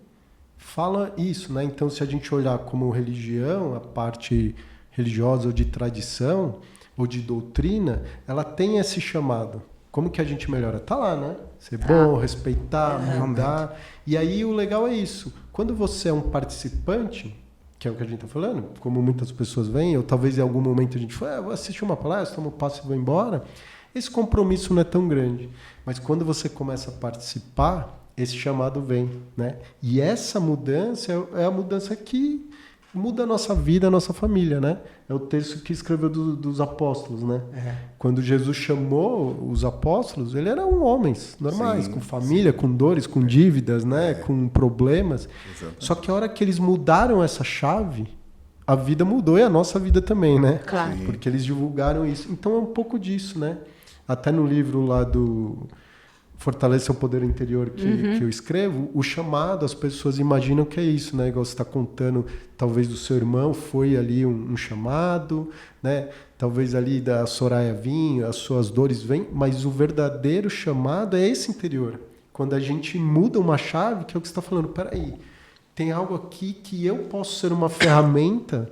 fala isso, né? Então, se a gente olhar como religião, a parte religiosa ou de tradição, ou de doutrina, ela tem esse chamado. Como que a gente melhora? Tá lá, né? Ser bom, respeitar, mandar. E aí o legal é isso. Quando você é um participante, que é o que a gente está falando, como muitas pessoas vêm, ou talvez em algum momento a gente fala, vou assistir uma palestra, tomo um passo e vou embora, esse compromisso não é tão grande. Mas quando você começa a participar, esse chamado vem, né? E essa mudança é a mudança que muda a nossa vida, a nossa família, né? É o texto que escreveu dos apóstolos, né? Quando Jesus chamou os apóstolos, eles eram homens normais, com família, com dores, com dívidas, né? Com problemas. Exatamente. Só que a hora que eles mudaram essa chave, a vida mudou e a nossa vida também, né? Claro. Porque eles divulgaram isso. Então é um pouco disso, né? Até no livro lá do Fortaleça o Poder Interior que eu escrevo, o chamado, as pessoas imaginam que é isso, né? Igual você está contando, talvez do seu irmão foi ali um chamado, né? Talvez ali da Soraya vinha, as suas dores vêm, mas o verdadeiro chamado é esse interior. Quando a gente muda uma chave, que é o que você está falando, peraí, tem algo aqui que eu posso ser uma ferramenta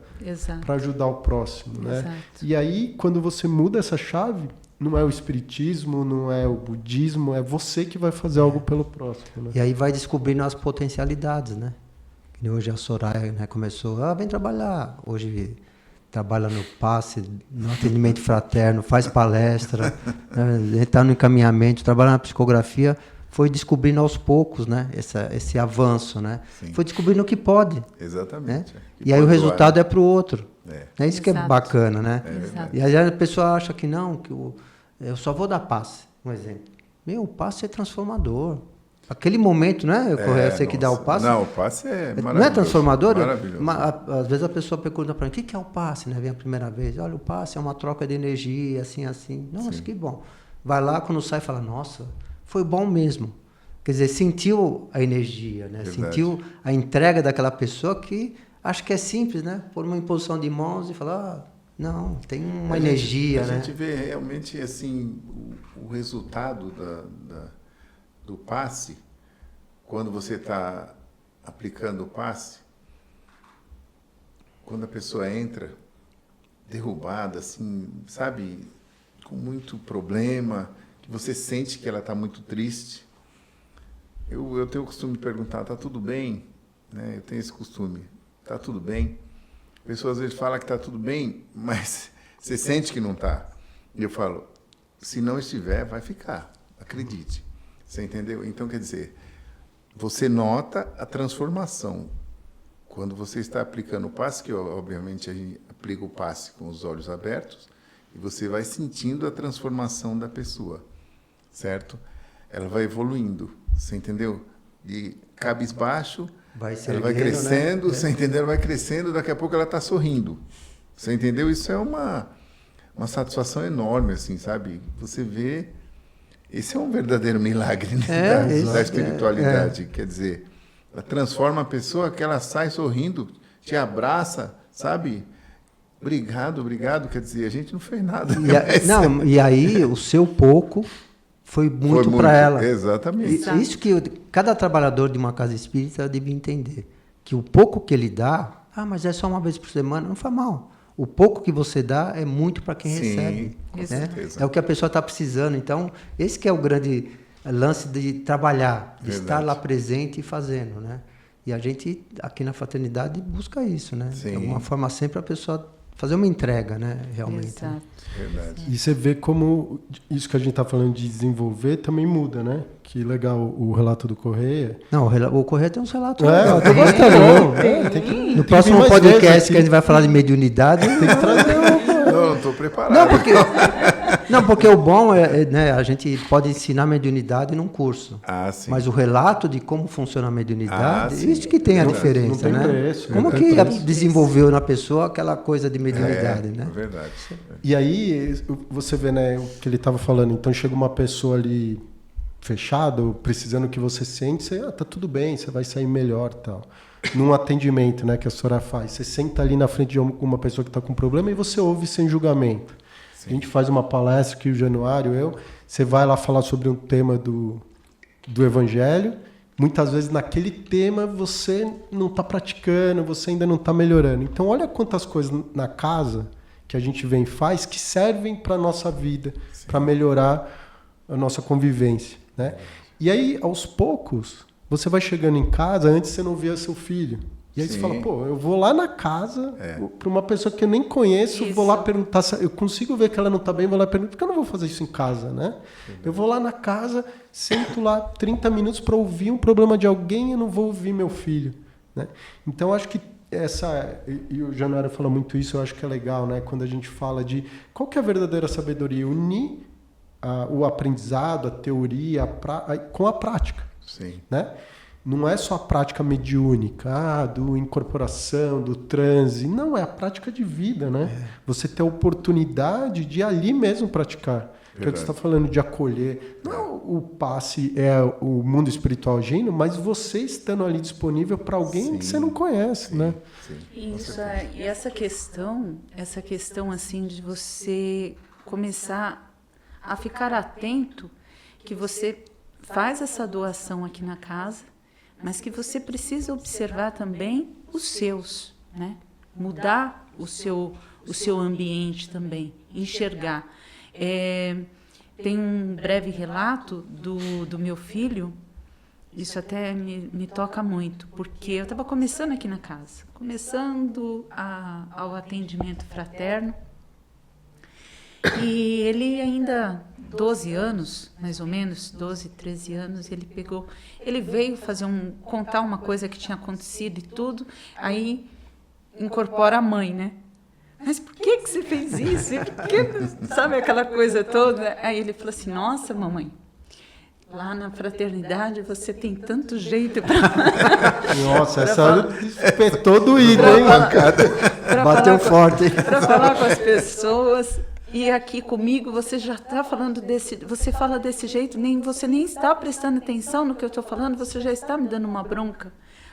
para ajudar o próximo, né? Exato. E aí, quando você muda essa chave, não é o espiritismo, não é o budismo, é você que vai fazer algo pelo próximo. Né? E aí vai descobrindo as potencialidades, né? Hoje a Soraya, né, começou, vem trabalhar. Hoje trabalha no passe, no atendimento fraterno, faz palestra, né, está no encaminhamento, trabalha na psicografia. Foi descobrindo aos poucos, né, esse avanço, né? Sim. Foi descobrindo o que pode. Exatamente. Né? E aí o resultado é para o outro. É isso que é Exato. bacana, né? Exato. E aí a pessoa acha que não, que eu só vou dar passe, um exemplo. O passe é transformador. Aquele momento, né? Você que dá o passe. Não, o passe é maravilhoso. Não é transformador? Maravilhoso. Às vezes a pessoa pergunta para mim, o que é o passe? Né? Vem a primeira vez. Olha, o passe é uma troca de energia, assim, assim. Nossa, que bom. Vai lá, quando sai, fala, nossa, foi bom mesmo. Quer dizer, sentiu a energia, né? Sentiu a entrega daquela pessoa que acho que é simples, né? Por uma imposição de mãos e falar, não, tem uma energia, né? A gente vê realmente assim o resultado do passe, quando você está aplicando o passe, quando a pessoa entra derrubada, assim, sabe, com muito problema, que você sente que ela está muito triste. Eu tenho o costume de perguntar, está tudo bem? Né? Eu tenho esse costume, está tudo bem? A pessoa às vezes fala que está tudo bem, mas Você sente que não está. E eu falo, se não estiver, vai ficar. Acredite. Você entendeu? Então, quer dizer, você nota a transformação. Quando você está aplicando o passe, que obviamente a gente aplica o passe com os olhos abertos, e você vai sentindo a transformação da pessoa, certo? Ela vai evoluindo, você entendeu? De cabisbaixo, ela vai crescendo, né? Você entendeu? Ela vai crescendo, daqui a pouco ela está sorrindo. Você entendeu? Isso é uma satisfação enorme, assim, sabe? Você vê... Esse é um verdadeiro milagre, né? Da espiritualidade. Quer dizer, ela transforma a pessoa que ela sai sorrindo, te abraça, sabe? Obrigado. Quer dizer, a gente não fez nada. E aí o seu pouco foi muito para ela. Exatamente. Isso que cada trabalhador de uma casa espírita devia entender. Que o pouco que ele dá, mas é só uma vez por semana, não faz mal. O pouco que você dá é muito para quem recebe. Com certeza. É o que a pessoa está precisando. Então, esse que é o grande lance de trabalhar, de estar lá presente e fazendo, né? E a gente, aqui na Fraternidade, busca isso, né? De alguma forma, sempre a pessoa fazer uma entrega, né? Realmente. Exato. Né? Verdade. E você vê como isso que a gente está falando de desenvolver também muda, né? Que legal o relato do Correia. Não, o Correia tem uns relatos. Eu tô gostando. No próximo podcast que a gente vai falar de mediunidade, tem que trazer Não estou preparado. Porque o bom né, a gente pode ensinar mediunidade num curso. Sim. Mas o relato de como funciona a mediunidade, isso que tem a diferença, não tem né? preço, como que desenvolveu na pessoa aquela coisa de mediunidade, né? É verdade. E aí você vê, né, o que ele estava falando. Então chega uma pessoa ali fechada, ou precisando que você sente, você, tá tudo bem, você vai sair melhor, tal. Num atendimento, né, que a senhora faz, você senta ali na frente de uma pessoa que está com problema e você ouve sem julgamento. Sim. A gente faz uma palestra aqui, o Januário, você vai lá falar sobre um tema do Evangelho. Muitas vezes naquele tema você não está praticando, você ainda não está melhorando. Então olha quantas coisas na casa que a gente vem e faz que servem para a nossa vida, para melhorar a nossa convivência, né? E aí, aos poucos, você vai chegando em casa, antes você não via seu filho. E aí você fala, eu vou lá na casa, para uma pessoa que eu nem conheço, vou lá perguntar, eu consigo ver que ela não está bem, vou lá perguntar, porque eu não vou fazer isso em casa, né? Eu vou lá na casa, sento lá 30 minutos para ouvir um problema de alguém, eu não vou ouvir meu filho, né? Então, acho que e o Januário fala muito isso, eu acho que é legal, né? Quando a gente fala de qual que é a verdadeira sabedoria, unir o aprendizado, a teoria, com a prática. Sim. Né? Não é só a prática mediúnica, do incorporação, do transe. Não, é a prática de vida, né? Você ter a oportunidade de ali mesmo praticar. Que é o que você está falando de acolher. Não o passe é o mundo espiritual agindo, mas você estando ali disponível para alguém que você não conhece, né? Sim. Isso e essa questão assim de você começar a ficar atento que você faz essa doação aqui na casa, mas que você precisa observar também os seus, né? Mudar o seu ambiente também, enxergar. Tem um breve relato do meu filho, isso até me toca muito, porque eu estava começando aqui na casa, começando ao atendimento fraterno, e ele ainda 12 anos, mais ou menos, 12, 13 anos, ele veio contar uma coisa que tinha acontecido e tudo, aí incorpora a mãe, né? Mas por que você fez isso? Sabe aquela coisa toda? Aí ele falou assim, nossa, mamãe, lá na fraternidade você tem tanto jeito para... Nossa, essa espetou doído, hein? Bateu forte. Para falar com as pessoas... E aqui comigo você já está falando você fala desse jeito, você nem está prestando atenção no que eu estou falando, você já está me dando uma bronca.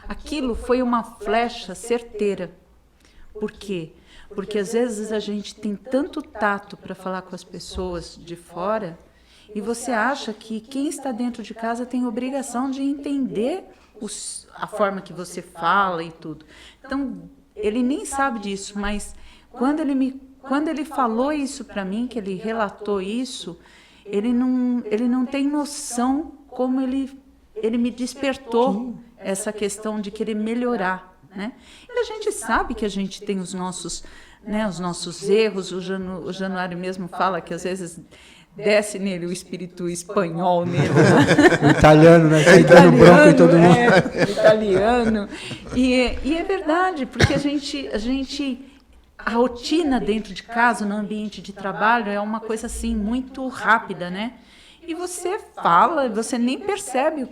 Aquilo foi uma flecha certeira. Por quê? Porque às vezes a gente tem tanto tato para falar com as pessoas de fora e você acha que quem está dentro de casa tem obrigação de entender a forma que você fala e tudo. Então, ele nem sabe disso, mas quando ele falou isso para mim, que ele relatou isso, ele não tem noção como ele me despertou essa questão de querer melhorar, né? E a gente sabe que a gente tem os nossos erros. O Januário mesmo fala que às vezes desce nele o espírito espanhol nele. O italiano, né? Tá dando bronca em todo mundo. Italiano. E é verdade, porque a rotina dentro de casa, no ambiente de trabalho, é uma coisa assim muito rápida, né? E você fala, você nem percebe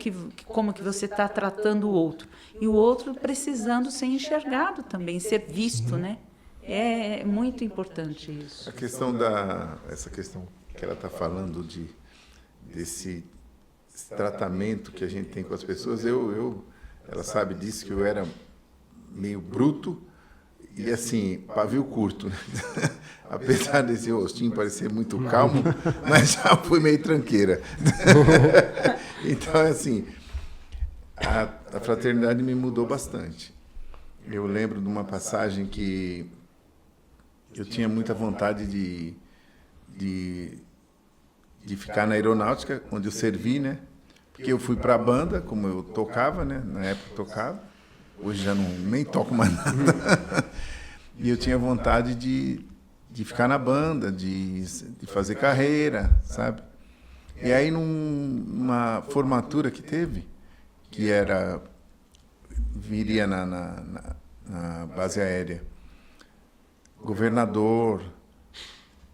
como que você está tratando o outro. E o outro precisando ser enxergado também, ser visto, né? É muito importante isso. Essa questão que ela está falando desse tratamento que a gente tem com as pessoas, ela sabe disso, que eu era meio bruto e assim, pavio curto, né? Apesar desse rostinho parecer muito calmo, mas já fui meio tranqueira. Então, assim, a fraternidade me mudou bastante. Eu lembro de uma passagem que eu tinha muita vontade de ficar na aeronáutica, onde eu servi, né? Porque eu fui para a banda, como eu tocava, né? Na época eu tocava, hoje já nem toco mais nada. E eu tinha vontade de ficar na banda, de fazer carreira, sabe? E aí, numa formatura que teve, que viria na base aérea, governador,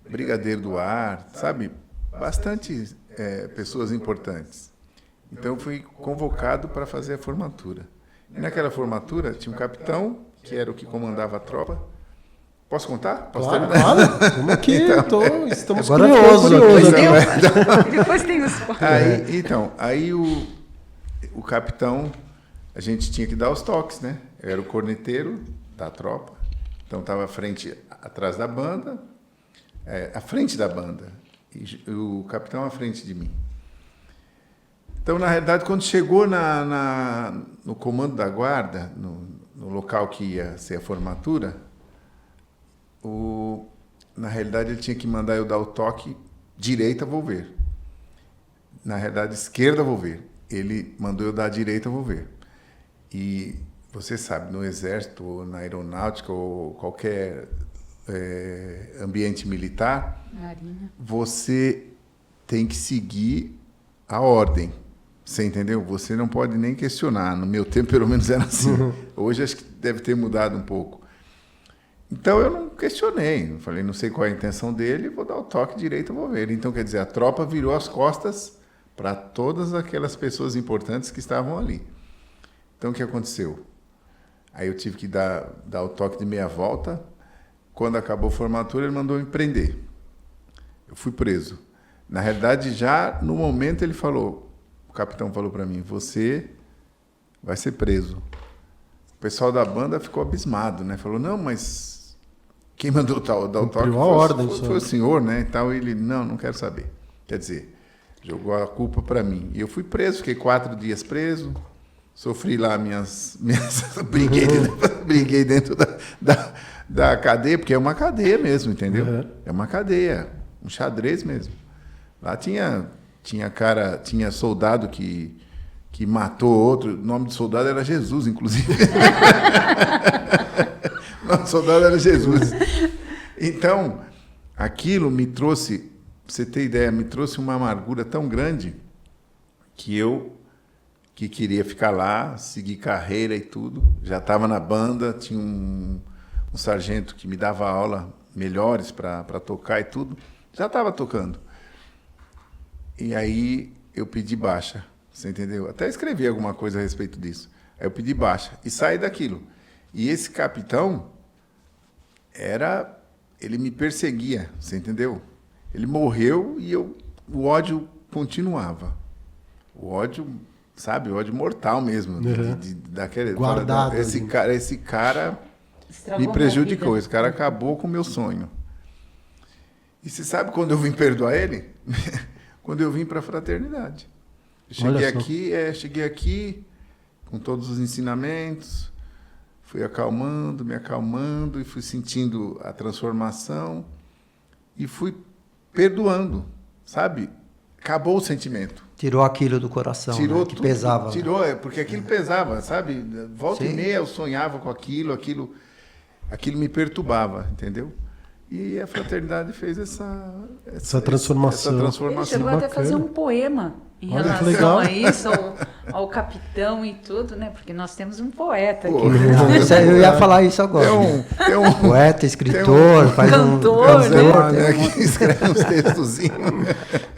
brigadeiro do ar, sabe? Bastante pessoas importantes. Então, eu fui convocado para fazer a formatura. E naquela formatura, tinha um capitão, que era o que comandava a tropa. Posso contar? Posso terminar? Claro. Estamos aqui, Então, estamos agora curiosos. Depois tem os... Aí o capitão, a gente tinha que dar os toques, né? Eu era o corneteiro da tropa. Então, estava atrás da banda, à frente da banda. E o capitão à frente de mim. Então, na realidade, quando chegou no comando da guarda, no local que ia ser a formatura, na realidade, ele tinha que mandar eu dar o toque direita, vou ver. Na realidade, esquerda, vou ver. Ele mandou eu dar a direita, vou ver. E você sabe, no exército, ou na aeronáutica, ou qualquer ambiente militar, Marinha, você tem que seguir a ordem. Você entendeu? Você não pode nem questionar. No meu tempo, pelo menos, era assim. Hoje, acho que deve ter mudado um pouco. Então, eu não questionei. Eu falei, não sei qual é a intenção dele, vou dar o toque direito, vou ver. Então, quer dizer, a tropa virou as costas para todas aquelas pessoas importantes que estavam ali. Então, o que aconteceu? Aí eu tive que dar o toque de meia volta. Quando acabou a formatura, ele mandou me prender. Eu fui preso. Na realidade, já no momento, o capitão falou para mim, você vai ser preso. O pessoal da banda ficou abismado, né? Falou, não, mas quem mandou dar o toque foi o senhor, né? Então ele, não quero saber. Quer dizer, jogou a culpa para mim. E eu fui preso, fiquei 4 dias preso, sofri lá minhas briguei dentro da cadeia, porque é uma cadeia mesmo, entendeu? Uhum. É uma cadeia, um xadrez mesmo. Lá tinha soldado que matou outro. O nome do soldado era Jesus, inclusive. O nome do soldado era Jesus. Então, aquilo me trouxe, pra você ter ideia, me trouxe uma amargura tão grande que eu queria ficar lá, seguir carreira e tudo. Já estava na banda, tinha um sargento que me dava aula melhores para tocar e tudo. Já estava tocando. E aí eu pedi baixa, você entendeu? Até escrevi alguma coisa a respeito disso. Aí eu pedi baixa e saí daquilo. E esse capitão ele me perseguia, você entendeu? Ele morreu e o ódio continuava. O ódio, sabe? O ódio mortal mesmo. Uhum. Daquele, guardado. Esse cara me prejudicou. Esse cara acabou com o meu sonho. E você sabe quando eu vim perdoar ele? Quando eu vim para a fraternidade. Eu cheguei aqui com todos os ensinamentos, fui me acalmando e fui sentindo a transformação e fui perdoando, sabe? Acabou o sentimento. Tirou aquilo do coração, Tirou né? Que tudo, pesava. Tirou, porque aquilo pesava, sabe? Volta Sim. e meia eu sonhava com aquilo me perturbava, entendeu? E a fraternidade fez essa transformação. Ele chegou até a fazer um poema em Olha que relação legal. a isso, ao capitão e tudo, né? Porque nós temos um poeta aqui. Pô, Eu ia falar isso agora. tem um Poeta, escritor, faz cantor, né? Que escreve uns textozinhos.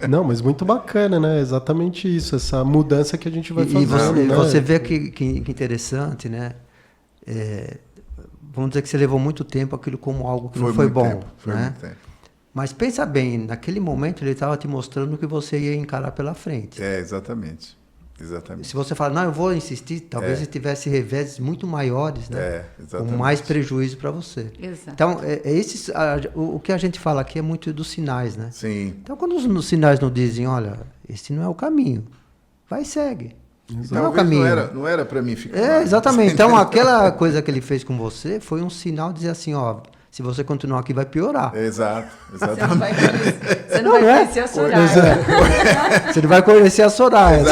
Não, mas muito bacana, né? Exatamente isso, essa mudança que a gente vai E fazendo, né? você vê que interessante, né? Vamos dizer que você levou muito tempo aquilo como algo que não foi muito bom, tempo, foi né? muito tempo. Mas pensa bem, naquele momento ele estava te mostrando o que você ia encarar pela frente. Exatamente. Se você fala, não, eu vou insistir, talvez ele tivesse reveses muito maiores, né? Com exatamente. mais prejuízo para você. Exato. Então, o que a gente fala aqui é muito dos sinais, né? Sim. Então, quando os sinais não dizem, olha, esse não é o caminho, vai e segue. Não é o caminho. Não era para mim ficar lá. Exatamente. Então, aquela coisa que ele fez com você foi um sinal de dizer assim, ó, se você continuar aqui, vai piorar. Exato, Você não exatamente. vai conhecer a Soraya. Você não vai conhecer a Soraya.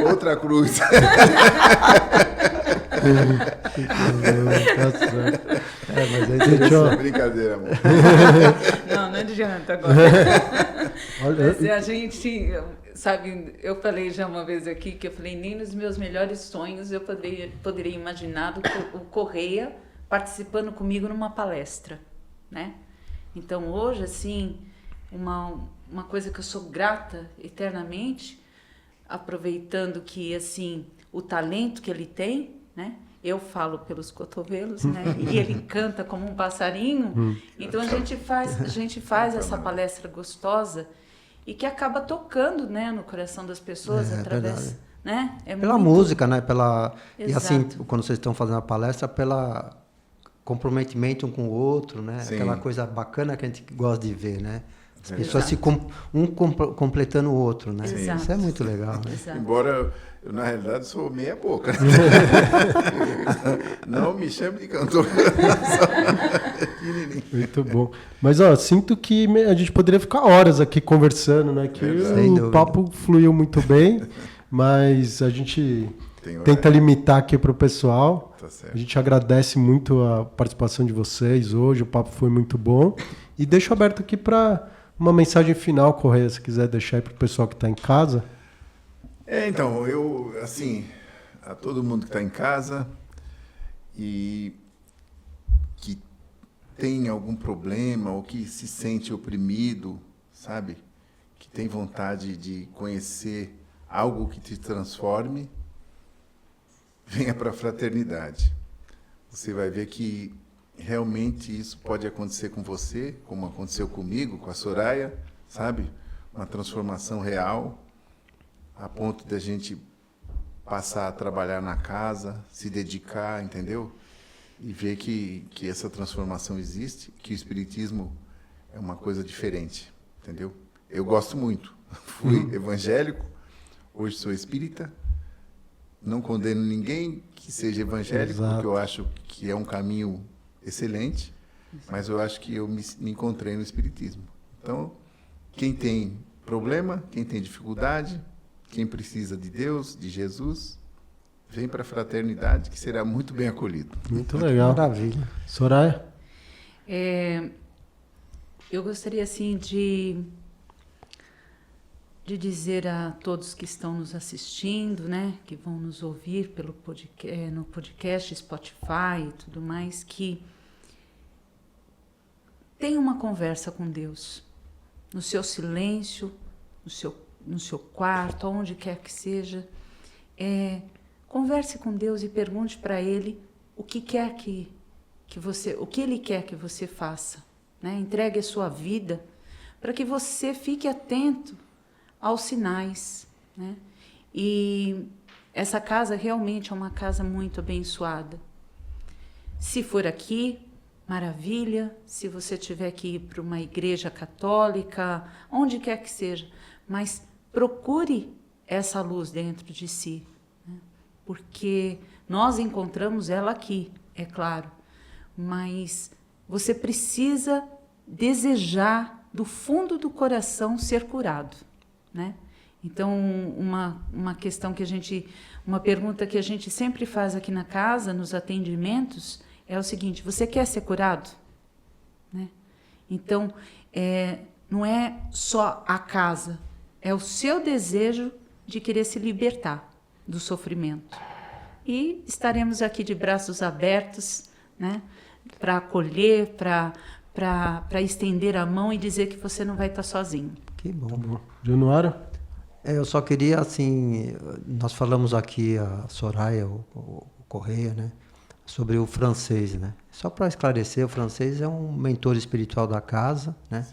Outra cruz. Tá certo. Mas aí Gente, ó, Brincadeira, amor. Não adianta agora. Mas a gente, sabe, eu falei já uma vez aqui, que eu falei, nem nos meus melhores sonhos eu poderia imaginar o Correia participando comigo numa palestra, né? Então, hoje, assim, uma coisa que eu sou grata eternamente, aproveitando que, assim, o talento que ele tem, né? Eu falo pelos cotovelos, né? E ele canta como um passarinho. Então, a gente faz essa palestra gostosa e que acaba tocando, né, no coração das pessoas através... Verdade. Né? Pela música, né? E Exato. assim, quando vocês estão fazendo a palestra, pela comprometimento um com o outro, né? Sim. Aquela coisa bacana que a gente gosta de ver, né? As pessoas Exato. completando o outro, né? Exato. Isso é muito legal, né? Exato. Embora eu, na realidade, sou meia boca. Não me chame de cantor. muito bom. Mas, ó, sinto que a gente poderia ficar horas aqui conversando, né? Que Sem o dúvida. papo fluiu muito bem, mas a gente Tem tenta limitar aqui para o pessoal. Tá certo. A gente agradece muito a participação de vocês hoje, o papo foi muito bom. E deixo aberto aqui para uma mensagem final, Correia, se quiser deixar aí para o pessoal que está em casa. Então, eu, assim, a todo mundo que está em casa e que tem algum problema ou que se sente oprimido, sabe? Que tem vontade de conhecer algo que te transforme, venha para a fraternidade. Você vai ver que realmente isso pode acontecer com você, como aconteceu comigo, com a Soraya, sabe? Uma transformação real, a ponto de a gente passar a trabalhar na casa, se dedicar, entendeu? E ver que essa transformação existe, que o Espiritismo é uma coisa diferente, entendeu? Eu gosto muito. Fui evangélico, hoje sou espírita. Não condeno ninguém que seja evangélico, Exato. porque eu acho que é um caminho excelente, mas eu acho que eu me encontrei no Espiritismo. Então, quem tem problema, quem tem dificuldade, quem precisa de Deus, de Jesus, vem para a fraternidade, que será muito bem acolhido. Muito legal. Maravilha. Soraya? Eu gostaria, assim, de dizer a todos que estão nos assistindo, né, que vão nos ouvir no podcast, Spotify e tudo mais, que tenha uma conversa com Deus, no seu silêncio, no seu quarto, aonde quer que seja. Converse com Deus e pergunte para Ele o que quer que você, o que Ele quer que você faça, né? Entregue a sua vida para que você fique atento aos sinais, né? E essa casa realmente é uma casa muito abençoada. Se for aqui, maravilha. Se você tiver que ir para uma igreja católica, onde quer que seja, mas procure essa luz dentro de si, né? Porque nós encontramos ela aqui, é claro, mas você precisa desejar do fundo do coração ser curado, né? Então, uma questão que uma pergunta que a gente sempre faz aqui na casa, nos atendimentos, é o seguinte: você quer ser curado? Né? Então, não é só a casa, é o seu desejo de querer se libertar do sofrimento. E estaremos aqui de braços abertos, né, para acolher, para estender a mão e dizer que você não vai estar sozinho. Que bom. Januário? Eu só queria, assim, nós falamos aqui, a Soraya, o Correia, né, sobre o francês, né? Só para esclarecer, o francês é um mentor espiritual da casa, né,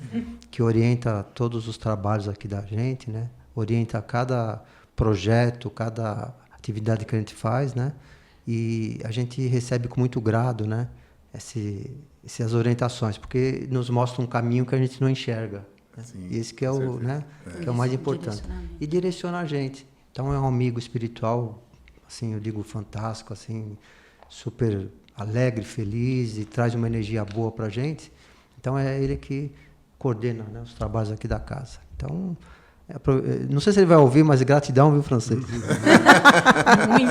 que orienta todos os trabalhos aqui da gente, né, orienta cada projeto, cada atividade que a gente faz, né, e a gente recebe com muito grado, né, essas orientações, porque nos mostra um caminho que a gente não enxerga. Né? Sim, E esse que é o, né, que é o mais importante. E direciona a gente. Então é um amigo espiritual, assim, eu digo fantástico, assim, super alegre, feliz e traz uma energia boa para a gente. Então é ele que coordena, né, os trabalhos aqui da casa. Então, não sei se ele vai ouvir, mas gratidão, viu, francês? Muita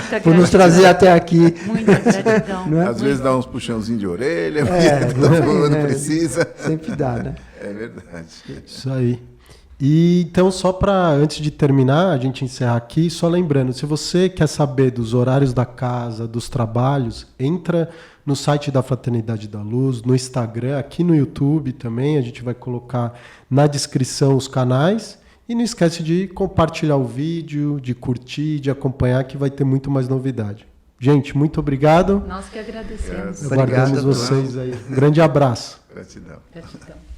gratidão. Por nos trazer até aqui. Muita gratidão. Não é? Às vezes dá uns puxãozinhos de orelha, porque todo mundo precisa. Sempre dá, né? É verdade. Isso aí. E então, só para, antes de terminar, a gente encerrar aqui, só lembrando, se você quer saber dos horários da casa, dos trabalhos, entra no site da Fraternidade da Luz, no Instagram, aqui no YouTube também, a gente vai colocar na descrição os canais. E não esquece de compartilhar o vídeo, de curtir, de acompanhar, que vai ter muito mais novidade. Gente, muito obrigado. Nós que agradecemos. Obrigado Aguardamos vocês aí. Um grande abraço. Gratidão. Gratidão.